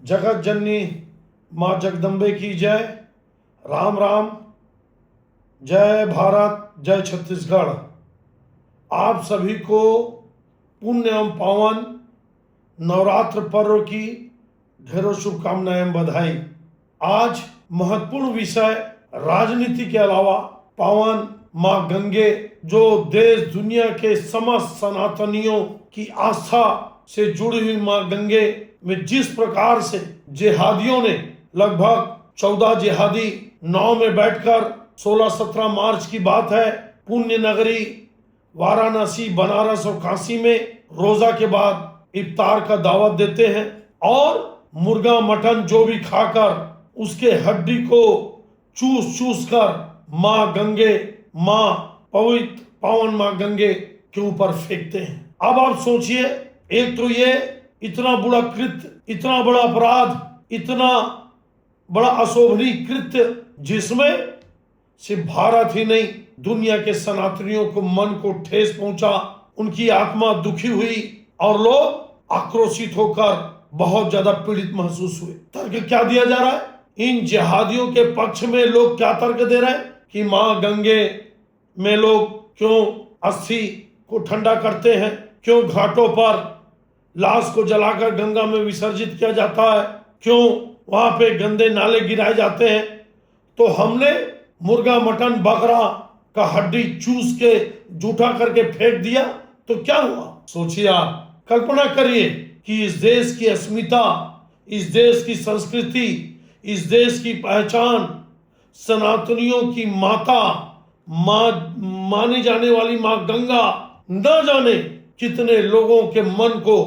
जगत जननी माँ जगदम्बे की जय। राम राम। जय भारत, जय छत्तीसगढ़। आप सभी को पुण्य एवं पावन नवरात्र पर्व की ढेरों शुभकामनाएं एवं बधाई। आज महत्वपूर्ण विषय राजनीति के अलावा पावन माँ गंगे, जो देश दुनिया के समस्त सनातनियों की आस्था से जुड़ी हुई माँ गंगे में जिस प्रकार से जिहादियों ने लगभग 14 जिहादी नाव में बैठकर 16-17 मार्च की बात है, पुण्य नगरी वाराणसी, बनारस और काशी में रोजा के बाद इफ्तार का दावत देते हैं और मुर्गा मटन जो भी खाकर उसके हड्डी को चूस चूस कर माँ गंगे, माँ पवित्र पावन माँ गंगे के ऊपर फेंकते हैं। अब आप सोचिए, एक तो ये इतना बड़ा कृत्य, इतना बड़ा अपराध, इतना बड़ा अशोभनीय कृत्य जिसमें सिर्फ भारत ही नहीं दुनिया के सनातनियों को मन को ठेस पहुंचा, उनकी आत्मा दुखी हुई और लोग आक्रोशित होकर बहुत ज्यादा पीड़ित महसूस हुए। तर्क क्या दिया जा रहा है? इन जिहादियों के पक्ष में लोग क्या तर्क दे रहे हैं कि मां गंगे में लोग क्यों अस्थि को ठंडा करते हैं, क्यों घाटों पर लाश को जलाकर गंगा में विसर्जित किया जाता है, क्यों वहां पे गंदे नाले गिराए जाते हैं। तो हमने मुर्गा मटन बकरा का हड्डी चूस के जूठा करके फेंक दिया तो क्या हुआ? सोचिए आप, कल्पना करिए कि इस देश की अस्मिता, इस देश की संस्कृति, इस देश की पहचान, सनातनियों की माता, मानी जाने वाली मां गंगा न जाने कितने लोगों के मन को,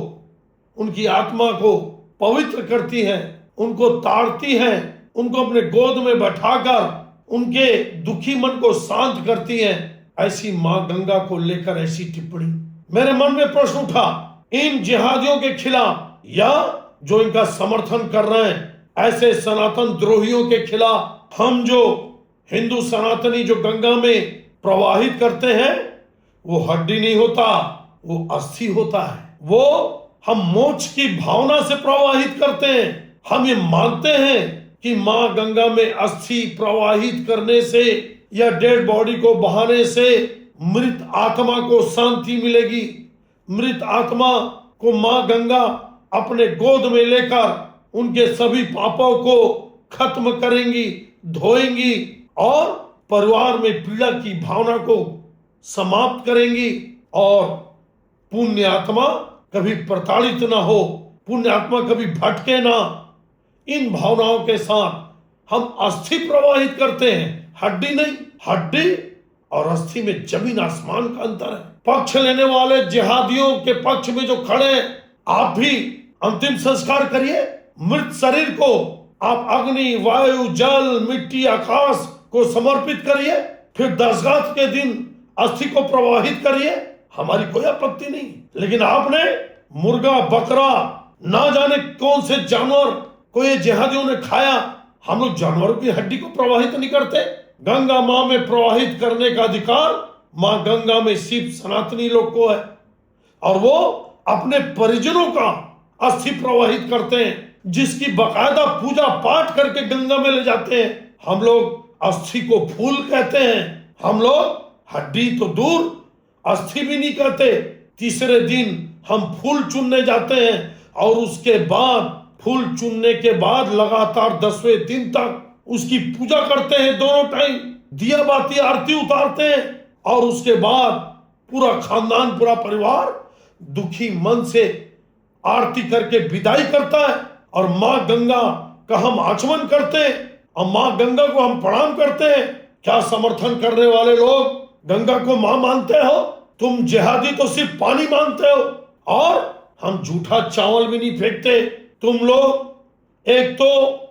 उनकी आत्मा को पवित्र करती है, उनको ताड़ती है, उनको अपने गोद में बैठाकर उनके दुखी मन को शांत करती है। ऐसी मां गंगा को लेकर ऐसी टिप्पणी, मेरे मन में प्रश्न उठा, इन जिहादियों के खिलाफ या जो इनका समर्थन कर रहे हैं ऐसे सनातन द्रोहियों के खिलाफ हम जो हिंदू सनातनी जो गंगा में प्रवाहित करते हैं वो हड्डी नहीं होता, वो अस्थि होता है। वो हम मोक्ष की भावना से प्रवाहित करते हैं। हम ये मानते हैं कि मां गंगा में अस्थि प्रवाहित करने से या डेड बॉडी को बहाने से मृत आत्मा को शांति मिलेगी, मृत आत्मा को मां गंगा अपने गोद में लेकर उनके सभी पापों को खत्म करेंगी, धोएंगी और परिवार में पीड़ा की भावना को समाप्त करेंगी और पुण्य आत्मा कभी प्रताड़ित ना हो, पुण्य आत्मा कभी भटके ना। इन भावनाओं के साथ हम अस्थि प्रवाहित करते हैं, हड्डी नहीं। हड्डी और अस्थि में जमीन आसमान का अंतर है। पक्ष लेने वाले जिहादियों के पक्ष में जो खड़े हैं, आप भी अंतिम संस्कार करिए, मृत शरीर को आप अग्नि, वायु, जल, मिट्टी, आकाश को समर्पित करिए, फिर दशगात के दिन अस्थि को प्रवाहित करिए, हमारी कोई आपत्ति नहीं। लेकिन आपने मुर्गा बकरा ना जाने कौन से जानवर को ये जिहादियों ने खाया। हम लोग जानवरों की हड्डी को प्रवाहित नहीं करते। गंगा मां में प्रवाहित करने का अधिकार मां गंगा में सिर्फ सनातनी लोग को है और वो अपने परिजनों का अस्थि प्रवाहित करते हैं, जिसकी बकायदा पूजा पाठ करके गंगा में ले जाते हैं। हम लोग अस्थि को फूल कहते हैं, हम लोग हड्डी तो दूर अस्थि भी नहीं कहते। तीसरे दिन हम फूल चुनने जाते हैं और उसके बाद फूल चुनने के बाद लगातार 10वें दिन तक उसकी पूजा करते हैं, दोनों टाइम दिया बाती आरती उतारते हैं और उसके बाद पूरा खानदान, पूरा परिवार दुखी मन से आरती करके विदाई करता है और मां गंगा का हम आचमन करते हैं और मां गंगा को हम प्रणाम करते हैं। क्या समर्थन करने वाले लोग गंगा को मां मानते हो? तुम जिहादी तो सिर्फ पानी मानते हो और हम झूठा चावल भी नहीं फेंकते। तुम लोग एक तो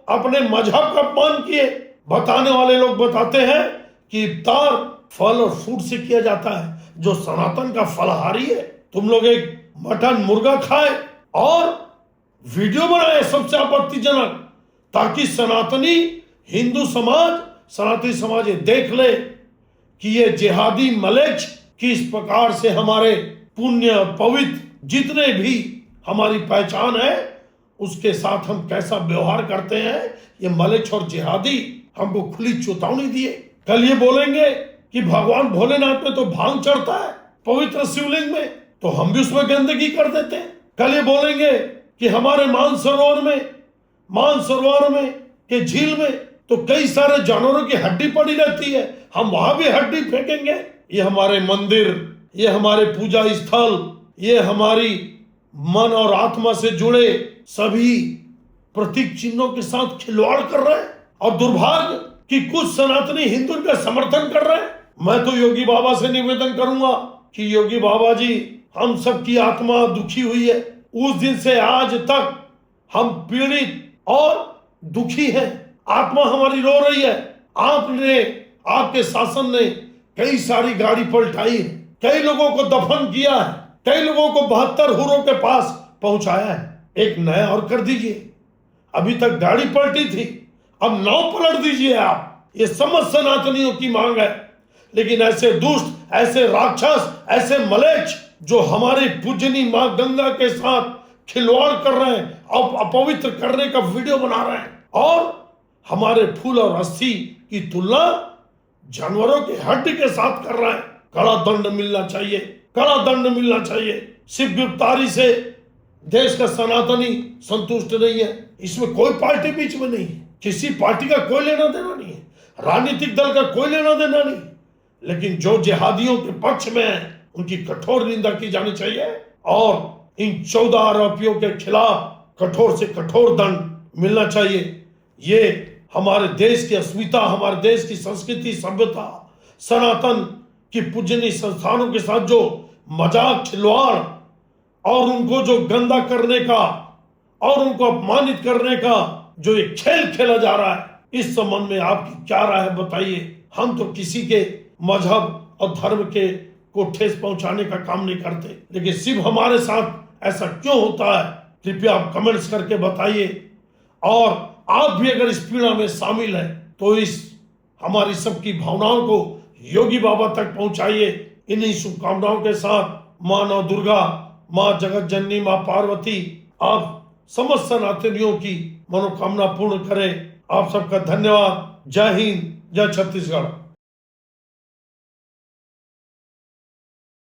अपने मजहब का अपमान किए। बताने वाले लोग बताते हैं कि इफ्तार फल और फ्रूट से किया जाता है, जो सनातन का फलाहारी है। तुम लोग एक मटन मुर्गा खाए और वीडियो बनाए सबसे आपत्तिजनक, ताकि सनातनी हिंदू समाज, सनातनी समाज ये देख ले कि ये जिहादी मलेच्छ किस प्रकार से हमारे पुण्य पवित्र जितने भी हमारी पहचान है उसके साथ हम कैसा व्यवहार करते हैं, ये मलेच्छ और जिहादी हमको खुली चेतावनी दिए। कल ये बोलेंगे कि भगवान भोलेनाथ में तो भांग चढ़ता है पवित्र शिवलिंग में, तो हम भी उसमें गंदगी कर देते हैं। कल ये बोलेंगे कि हमारे मानसरोवर में के झील में तो कई सारे जानवरों की हड्डी पड़ी रहती है, हम वहां भी हड्डी फेंकेंगे। ये हमारे मंदिर, ये हमारे पूजा स्थल, ये हमारी मन और आत्मा से जुड़े सभी प्रतीक चिन्हों के साथ खिलवाड़ कर रहे हैं। और दुर्भाग्य कि कुछ सनातनी हिंदू का समर्थन कर रहे हैं। मैं तो योगी बाबा से निवेदन करूंगा कि योगी बाबा जी, हम सबकी आत्मा दुखी हुई है, उस दिन से आज तक हम पीड़ित और दुखी हैं, आत्मा हमारी रो रही है। आपके शासन ने कई सारी गाड़ी पलटाई है, कई लोगों को दफन किया है, कई लोगों को 72 हुरों के पास पहुंचाया है। एक नया और कर दीजिए। अभी तक गाड़ी पलटी थी, अब नाव पलट दीजिए आप। ये समस्त सनातनियों की मांग है। लेकिन ऐसे दुष्ट, ऐसे राक्षस, ऐसे मलेच्छ जो हमारी पूजनी मां गंगा के साथ खिलवाड़ कर रहे हैं और अपवित्र करने का वीडियो बना रहे हैं और हमारे फूल और अस्थि की तुलना जानवरों की हड्डी के साथ कर रहे हैं, कड़ा दंड मिलना चाहिए, कड़ा दंड मिलना चाहिए। सिर्फ गिरफ्तारी से देश का सनातनी संतुष्ट नहीं है। इसमें कोई पार्टी बीच में नहीं है, किसी पार्टी का कोई लेना देना नहीं है, राजनीतिक दल का कोई लेना देना नहीं। लेकिन जो जिहादियों के पक्ष में है उनकी कठोर निंदा की जानी चाहिए और इन 14 आरोपियों के खिलाफ कठोर से कठोर दंड मिलना चाहिए। ये हमारे देश की अस्मिता, हमारे देश की संस्कृति, सभ्यता, सनातन की पूजनीय संस्थानों के साथ जो मजाक, खिलवाड़ और उनको जो गंदा करने का और उनको अपमानित करने का जो ये खेल खेला जा रहा है, इस संबंध में आपकी क्या राय है बताइए। हम तो किसी के मजहब और धर्म के को ठेस पहुंचाने का काम नहीं करते, लेकिन सिर्फ हमारे साथ ऐसा क्यों होता है, कृपया आप कमेंट्स करके बताइए। और आप भी अगर इस पीड़ा में शामिल हैं तो इस हमारी सबकी भावनाओं को योगी बाबा तक पहुंचाइए। इन्हीं शुभकामनाओं के साथ मां नव दुर्गा, मां जगत जननी, मां पार्वती आप समस्त सनातनियों की मनोकामना पूर्ण करें। आप सबका धन्यवाद। जय हिंद, जय छत्तीसगढ़।